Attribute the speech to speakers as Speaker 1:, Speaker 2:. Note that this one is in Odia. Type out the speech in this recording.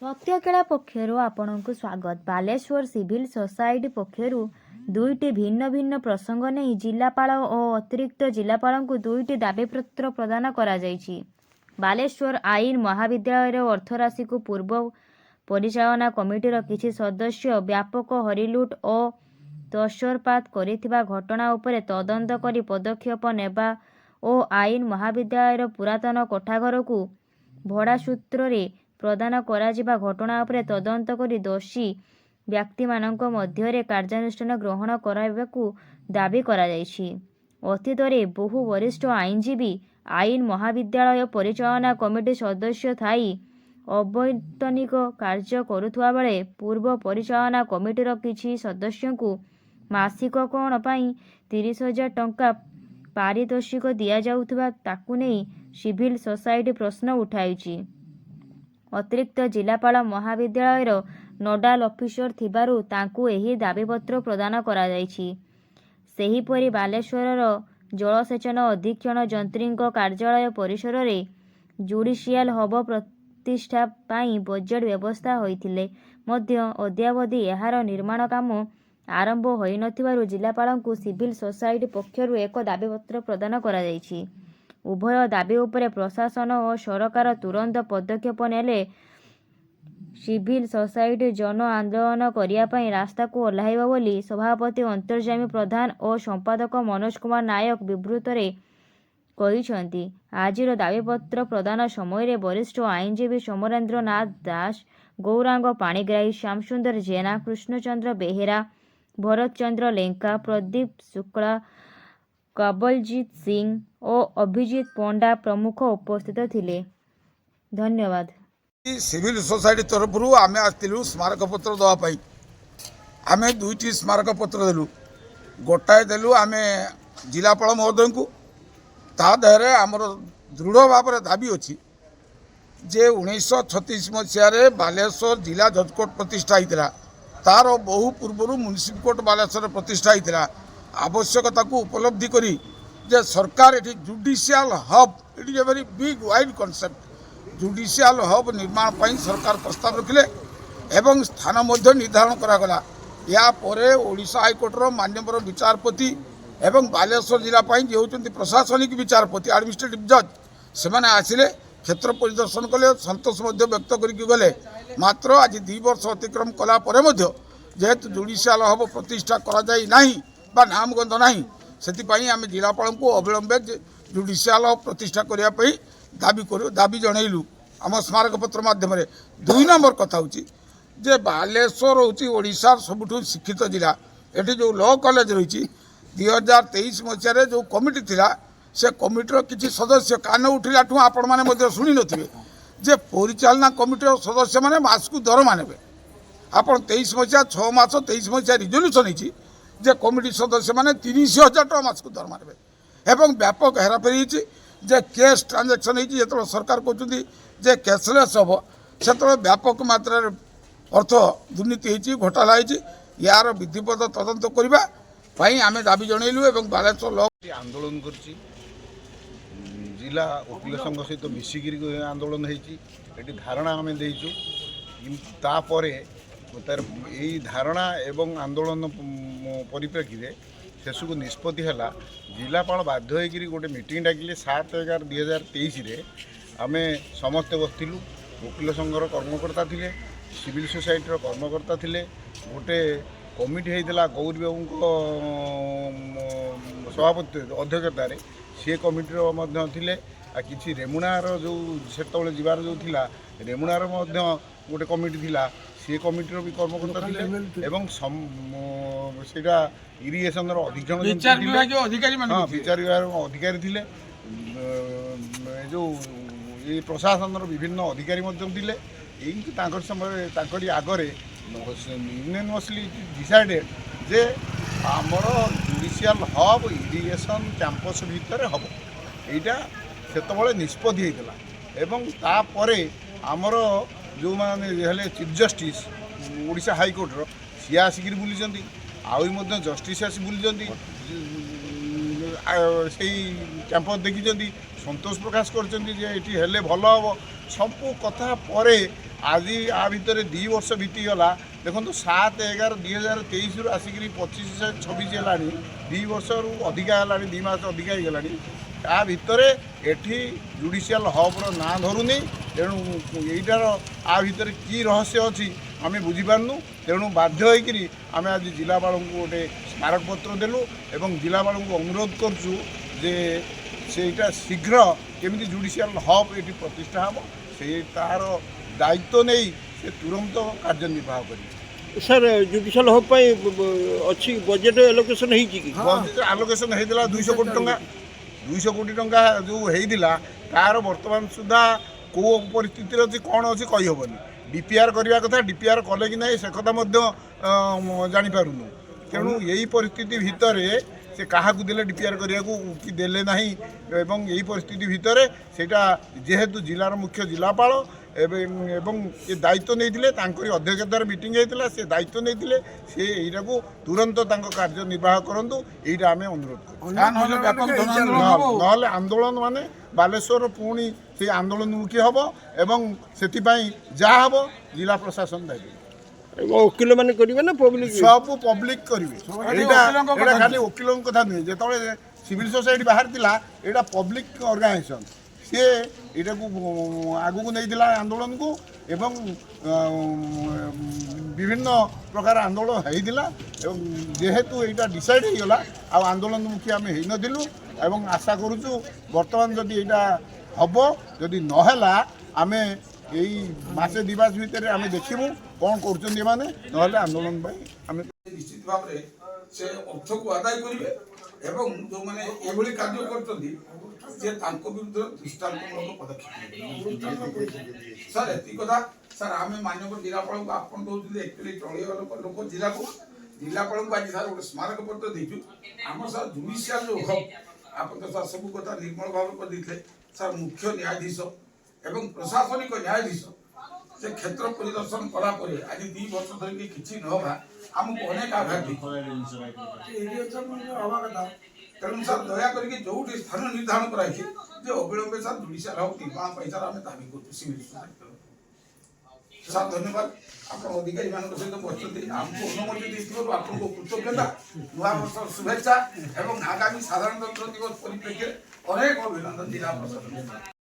Speaker 1: ସତ୍ୟକେଳା ପକ୍ଷରୁ ଆପଣଙ୍କୁ ସ୍ୱାଗତ। ବାଲେଶ୍ୱର ସିଭିଲ ସୋସାଇଟି ପକ୍ଷରୁ ଦୁଇଟି ଭିନ୍ନ ଭିନ୍ନ ପ୍ରସଙ୍ଗ ନେଇ ଜିଲ୍ଲାପାଳ ଓ ଅତିରିକ୍ତ ଜିଲ୍ଲାପାଳଙ୍କୁ ଦୁଇଟି ଦାବିପତ୍ର ପ୍ରଦାନ କରାଯାଇଛି। ବାଲେଶ୍ୱର ଆଇନ ମହାବିଦ୍ୟାଳୟର ଅର୍ଥରାଶିକୁ ପୂର୍ବ ପରିଚାଳନା କମିଟିର କିଛି ସଦସ୍ୟ ବ୍ୟାପକ ହରିଲୁଟ୍ ଓ ତୋଷରପାତ କରିଥିବା ଘଟଣା ଉପରେ ତଦନ୍ତ କରି ପଦକ୍ଷେପ ନେବା ଓ ଆଇନ ମହାବିଦ୍ୟାଳୟର ପୁରାତନ କୋଠାଘରକୁ ଭଡ଼ା ସୂତ୍ରରେ ପ୍ରଦାନ କରାଯିବା ଘଟଣା ଉପରେ ତଦନ୍ତ କରି ଦୋଷୀ ବ୍ୟକ୍ତିମାନଙ୍କ ମଧ୍ୟରେ କାର୍ଯ୍ୟାନୁଷ୍ଠାନ ଗ୍ରହଣ କରାଇବାକୁ ଦାବି କରାଯାଇଛି। ଅତୀତରେ ବହୁ ବରିଷ୍ଠ ଆଇନଜୀବୀ ଆଇନ ମହାବିଦ୍ୟାଳୟ ପରିଚାଳନା କମିଟି ସଦସ୍ୟ ଥାଇ ଅବୈତନିକ କାର୍ଯ୍ୟ କରୁଥିବା ବେଳେ ପୂର୍ବ ପରିଚାଳନା କମିଟିର କିଛି ସଦସ୍ୟଙ୍କୁ ମାସିକ କ'ଣ ପାଇଁ 30,000 ଟଙ୍କା ପାରିତୋଷିକ ଦିଆଯାଉଥିବା ତାକୁ ନେଇ ସିଭିଲ ସୋସାଇଟି ପ୍ରଶ୍ନ ଉଠାଇଛି। ଅତିରିକ୍ତ ଜିଲ୍ଲାପାଳ ମହାବିଦ୍ୟାଳୟର ନୋଡାଲ ଅଫିସର ଥିବାରୁ ତାଙ୍କୁ ଏହି ଦାବିପତ୍ର ପ୍ରଦାନ କରାଯାଇଛି। ସେହିପରି ବାଲେଶ୍ୱରର ଜଳସେଚନ ଅଧୀକ୍ଷଣ ଯନ୍ତ୍ରୀଙ୍କ କାର୍ଯ୍ୟାଳୟ ପରିସରରେ ଜୁଡିସିଆଲ ହବ ପ୍ରତିଷ୍ଠା ପାଇଁ ବଜେଟ୍ ବ୍ୟବସ୍ଥା ହୋଇଥିଲେ ମଧ୍ୟ ଅଦ୍ୟାବଧି ଏହାର ନିର୍ମାଣ କାମ ଆରମ୍ଭ ହୋଇନଥିବାରୁ ଜିଲ୍ଲାପାଳଙ୍କୁ ସିଭିଲ ସୋସାଇଟି ପକ୍ଷରୁ ଏକ ଦାବିପତ୍ର ପ୍ରଦାନ କରାଯାଇଛି। ଉଭୟ ଦାବି ଉପରେ ପ୍ରଶାସନ ଓ ସରକାର ତୁରନ୍ତ ପଦକ୍ଷେପ ନେଲେ ସିଭିଲ ସୋସାଇଟି ଜନ ଆନ୍ଦୋଳନ କରିବା ପାଇଁ ରାସ୍ତାକୁ ଓହ୍ଲାଇବ ବୋଲି ସଭାପତି ଅନ୍ତର୍ଯ୍ୟାମୀ ପ୍ରଧାନ ଓ ସମ୍ପାଦକ ମନୋଜ କୁମାର ନାୟକ ବିବୃତ୍ତିରେ କହିଛନ୍ତି। ଆଜିର ଦାବିପତ୍ର ପ୍ରଦାନ ସମୟରେ ବରିଷ୍ଠ ଆଇନଜୀବୀ ସମରେନ୍ଦ୍ର ନାଥ ଦାସ, ଗୌରାଙ୍ଗ ପାଣିଗ୍ରାହୀ, ଶ୍ୟାମସୁନ୍ଦର ଜେନା, କୃଷ୍ଣଚନ୍ଦ୍ର ବେହେରା, ଭରତ ଚନ୍ଦ୍ର ଲେଙ୍କା, ପ୍ରଦୀପ ଶୁକ୍ଳା, କବଲଜିତ ସିଂ ଓ ଅଭିଜିତ ପଣ୍ଡା ପ୍ରମୁଖ ଉପସ୍ଥିତ ଥିଲେ। ଧନ୍ୟବାଦ।
Speaker 2: सिविल सोसाइटी तरफ आम आसलु स्मारकपत्र देवाई आम दुईटी स्मारकपत्र देलु गोटाए देलु आम जिलापाल महोदय को ता देहरे आमर दृढ़ भाव दाबी अच्छी जे 1936 मसीह बालेश्वर जिला जज कोर्ट प्रतिष्ठा होता तार बहु पूर्व म्युनिसिपल कोर्ट बालेश्वर प्रतिष्ठा होता आवश्यकता को उपलब्धि करी जे सरकार ये judicial hub it is a very big wide concept judicial hub निर्माण पर सरकार प्रस्ताव रखिले एवं स्थान निर्धारण करागला। या परे ओडिशा हाईकोर्टर माननीय विचारपति एवं बालेश्वर जिला जे होती प्रशासनिक विचारपति एडमिनिस्ट्रेटिव जज से आसिले क्षेत्र परिदर्शन कले संतोष व्यक्त करके गले मात्र आज 2 वर्ष अतिक्रम कलापर जेहेतु जुडिशियल हब प्रतिष्ठा करा नामगंध ना से आम जिलापाल को अविलंबे जुडिशियल हब प्रतिष्ठा करने दाबी जनइलु आम स्मारकपत्र मध्यम 2 नंबर कथा हूँ जे बालेश्वर हूँ ओडिशा सबुठ शिक्षित जिला ये जो लॉ कॉलेज रही 2023 मसीह जो कमिटी थिला से कमिटर किसी सदस्य कान उठिला आपण मैंने शुणी नथिबे जे परिचालना कमिटर सदस्य मैंने मास को दरमा नेबे आप 23 मसीहा 6 मास 23 मसीहा रिजोल्यूशन होती जे कमिटी सदस्य मैंने 30,000 टका मास को दरमा नेबे एवं व्यापक हेराफेरी होती जे केस ट्रांजेक्शन होती जो सरकार कहते जे कैशलेस हम से व्यापक मात्रा अर्थ दुर्नीति होती घोटाला होती यार विधिवत तदंत करने आम दाबी जनइलु एवं बालेश्वर लॉ
Speaker 3: आंदोलन कर जिला वकिल संघ सहित मिसिक आंदोलन होती धारणा आम देचु तापर तार यही धारणा एवं आंदोलन परिप्रेक्षी शेष को निष्पत्ति है जिलापाल बाध्य होकर गोटे मीटिंग डाकिले 7/11/2023 आम समस्ते बसलु वकिल संघर कर्मकर्ता थे सिविल सोसाइटी कर्मकर्ता थे गोटे कमिटी होता गौरी बाबू सभापति अध्यक्षतार सी कमिटी किसी रेमुणार जो से जीवार जो थिला रेमुणार गोटे कमिटी थिला सी कमिटी भी कर्मकर्ता थे एवं सेटा इरिगेशन अधीक्षण विचार विभाग अधिकारी थे जो ये प्रशासन विभिन्न अधिकारी थे आगे यूनियनमसली डिसाइडेड जे आमर जुडिशियल हब इरिगेशन कैंपस भितर हम यहाँ से निष्पत्ति होता एवं तापर आमर जो मैंने चीफ जस्टिस ओडिशा हाईकोर्टर सी आसिक बुली आई जस्टिस आसी बुली से कैंपस देखी संतोष प्रकाश कर भल हम ସବୁ କଥା ପରେ ଆଜି ଆ ଭିତରେ 2 ବର୍ଷ ବିତିଗଲା। ଦେଖନ୍ତୁ 7/11/2023 ଆସିକିରି 25-26 ହେଲାଣି, 2 ବର୍ଷରୁ ଅଧିକା ହେଲାଣି, 2 ମାସ ଅଧିକା ହେଇଗଲାଣି। ତା ଭିତରେ ଏଠି ଜୁଡ଼ିସିଆଲ ହବ୍ର ନାଁ ଧରୁନି। ତେଣୁ ଏଇଟାର ଆ ଭିତରେ କି ରହସ୍ୟ ଅଛି ଆମେ ବୁଝିପାରୁନୁ। ତେଣୁ ବାଧ୍ୟ ହୋଇକରି ଆମେ ଆଜି ଜିଲ୍ଲାପାଳଙ୍କୁ ଗୋଟେ ସ୍ମାରକପତ୍ର ଦେଲୁ ଏବଂ ଜିଲ୍ଲାପାଳଙ୍କୁ ଅନୁରୋଧ କରୁଛୁ ଯେ ସେଇଟା ଶୀଘ୍ର କେମିତି ଜୁଡ଼ିସିଆଲ ହବ୍ ଏଠି ପ୍ରତିଷ୍ଠା ହେବ, ସେଇ ତାର ଦାୟିତ୍ୱ ନେଇ ସେ ତୁରନ୍ତ କାର୍ଯ୍ୟନିର୍ବାହ କରିବେ।
Speaker 4: ସାର୍ ଜୁଡ଼ିସିଆଲ ହବ୍ ପାଇଁ ଅଛି ବଜେଟ୍ ଆଲୋକେସନ୍ ହେଇଛି କି?
Speaker 3: ବଜେଟ୍ ଆଲୋକେସନ୍ ହେଇଥିଲା 200 କୋଟି ଟଙ୍କା। 200 କୋଟି ଟଙ୍କା ଯେଉଁ ହେଇଥିଲା ତାର ବର୍ତ୍ତମାନ ସୁଦ୍ଧା କେଉଁ ପରିସ୍ଥିତିରେ ଅଛି କ'ଣ ଅଛି କହିହେବନି। ଡିପିଆର୍ କରିବା କଥା, ଡିପିଆର୍ କଲେ କି ନାହିଁ ସେ କଥା ମଧ୍ୟ ଜାଣିପାରୁନୁ। ତେଣୁ ଏଇ ପରିସ୍ଥିତି ଭିତରେ ସେ କାହାକୁ ଦେଲେ ଡିପିଆର୍ କରିବାକୁ କି ଦେଲେ ନାହିଁ ଏବଂ ଏଇ ପରିସ୍ଥିତି ଭିତରେ ସେଇଟା ଯେହେତୁ ଜିଲ୍ଲାର ମୁଖ୍ୟ ଜିଲ୍ଲାପାଳ ଏବଂ ଏ ଦାୟିତ୍ୱ ନେଇଥିଲେ, ତାଙ୍କରି ଅଧ୍ୟକ୍ଷତାରେ ମିଟିଂ ହେଇଥିଲା, ସେ ଦାୟିତ୍ୱ ନେଇଥିଲେ, ସେ ଏଇଟାକୁ ତୁରନ୍ତ ତାଙ୍କ କାର୍ଯ୍ୟ ନିର୍ବାହ କରନ୍ତୁ, ଏଇଟା ଆମେ ଅନୁରୋଧ କରୁ। ନହେଲେ ଆନ୍ଦୋଳନ ମାନେ ବାଲେଶ୍ୱର ପୁଣି ସେଇ ଆନ୍ଦୋଳନମୁଖୀ ହେବ ଏବଂ ସେଥିପାଇଁ ଯାହା ହେବ ଜିଲ୍ଲା ପ୍ରଶାସନ ଦାୟୀ।
Speaker 4: ଓକିଲ ମାନେ କରିବେ ନା ପବ୍ଲିକ?
Speaker 3: ସବୁ ପବ୍ଲିକ କରିବେ। ଏଇଟା ଖାଲି ଓକିଲଙ୍କ କଥା ନୁହେଁ। ଯେତେବେଳେ ସିଭିଲ୍ ସୋସାଇଟି ବାହାରିଥିଲା ଏଇଟା ପବ୍ଲିକ ଅର୍ଗାନାଇଜେସନ୍, ସିଏ ଏଇଟାକୁ ଆଗକୁ ନେଇଥିଲା ଆନ୍ଦୋଳନକୁ ଏବଂ ବିଭିନ୍ନ ପ୍ରକାର ଆନ୍ଦୋଳନ ହେଇଥିଲା ଏବଂ ଯେହେତୁ ଏଇଟା ଡିସାଇଡ୍ ହେଇଗଲା ଆଉ ଆନ୍ଦୋଳନମୁଖୀ ଆମେ ହେଇନଥିଲୁ ଏବଂ ଆଶା କରୁଛୁ ବର୍ତ୍ତମାନ ଯଦି ଏଇଟା ହେବ, ଯଦି ନହେଲା ଆମେ ଏଇ ମାସେ 2 ମାସ ଭିତରେ ଆମେ ଦେଖିବୁ କ'ଣ କରୁଛନ୍ତି ଏମାନେ, ନହେଲେ ଆନ୍ଦୋଳନ ପାଇଁ ଆମେ
Speaker 2: ନିଶ୍ଚିତ ଭାବରେ ସେ ଅର୍ଥକୁ ଆଦାୟ କରିବେ ଏବଂ ଯେଉଁମାନେ ଏଭଳି କାର୍ଯ୍ୟ କରୁଛନ୍ତି ଯେ ତାଙ୍କ ବିରୁଦ୍ଧରେ ଦୃଷ୍ଟାନ୍ତମୂଳକ ପଦକ୍ଷେପ ନେବେ। ସାର୍ ଏତିକି କଥା। ସାର୍ ଆମେ ମାନ୍ୟବର ଜିଲ୍ଲାପାଳଙ୍କୁ ଆପଣ ଦେଉଛନ୍ତି ଆକ୍ଚୁଆଲି ଚଳିବା ଲୋକ ଜିଲ୍ଲାପାଳଙ୍କୁ ଆଜି ସାର୍ ଗୋଟେ ସ୍ମାରକ ପତ୍ର ଦେଇଛୁ। ଆମର ସାର୍ ଜୁଡ଼ିସିଆଲ ଯେଉଁ ହବ୍ ଆପଣ ତ ସାର୍ ସବୁ କଥା ନିର୍ମଳ ଭାବରେ କରିଦେଇଥିଲେ। ସାର୍ ମୁଖ୍ୟ ନ୍ୟାୟାଧୀଶ ଏବଂ ପ୍ରଶାସନିକ ନ୍ୟାୟାଧୀଶ ସେ କ୍ଷେତ୍ର ପରିଦର୍ଶନ କଲା ପରେ ଆଜି 2 ବର୍ଷ ଧରିକି କିଛି ନ ହେବା ଆମକୁ ଅନେକ ଆଘାତ ହେବା କଥା। ତେଣୁ ସାର୍ ଦୟାକରିକି ଯେଉଁଠି ସ୍ଥାନ ନିର୍ଦ୍ଧାରଣ କରାଯାଇଛି ଯେ ଅବିଳମ୍ବେ ସାର୍ ଜୁଡ଼ିସିଆଲ ହବ୍ ନିର୍ମାଣ ପାଇଁ ସାର୍ ଆମେ ଦାବି କରୁଛୁ ସିଭିଲ୍ ସୋସାଇଟି। ସାର୍ ଧନ୍ୟବାଦ। ଆପଣ ଅଧିକାରୀମାନଙ୍କ ସହିତ ବସିଛନ୍ତି, ଆମକୁ ଅନୁମତି ଦେଇଥିବାରୁ ଆପଣଙ୍କୁ କୃତଜ୍ଞତା, ନୂଆ ବର୍ଷର ଶୁଭେଚ୍ଛା ଏବଂ ଆଗାମୀ ସାଧାରଣତନ୍ତ୍ର ଦିବସ ପରିପ୍ରେକ୍ଷୀରେ ଅନେକ ଅଭିନନ୍ଦନ ଜିଲ୍ଲା ପ୍ରଶାସନ।